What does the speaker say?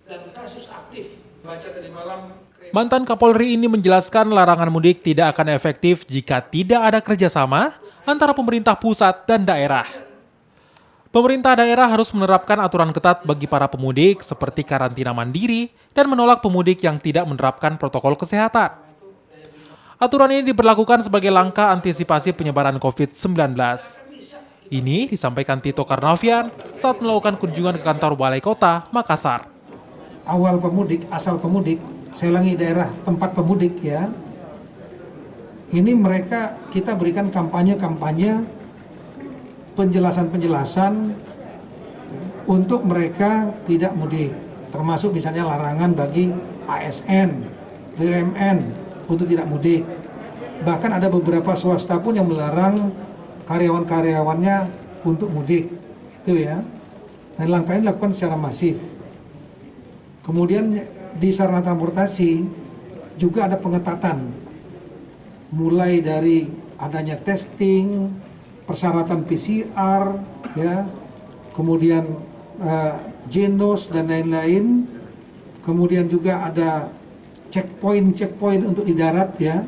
dan kasus aktif. Baca tadi malam. Mantan Kapolri ini menjelaskan larangan mudik tidak akan efektif jika tidak ada kerjasama antara pemerintah pusat dan daerah. Pemerintah daerah harus menerapkan aturan ketat bagi para pemudik seperti karantina mandiri dan menolak pemudik yang tidak menerapkan protokol kesehatan. Aturan ini diberlakukan sebagai langkah antisipasi penyebaran COVID-19. Ini disampaikan Tito Karnavian saat melakukan kunjungan ke kantor Balai Kota Makassar. Awal pemudik, asal pemudik, saya ulangi daerah tempat pemudik ya. Ini mereka kita berikan kampanye-kampanye, penjelasan-penjelasan untuk mereka tidak mudik. Termasuk misalnya larangan bagi ASN, BUMN untuk tidak mudik. Bahkan ada beberapa swasta pun yang melarang karyawan-karyawannya untuk mudik. Itu ya. Dan langkah ini dilakukan secara masif. Kemudian di sarana transportasi juga ada pengetatan, mulai dari adanya testing, persyaratan PCR, ya, kemudian genos dan lain-lain, kemudian juga ada checkpoint untuk di darat, ya.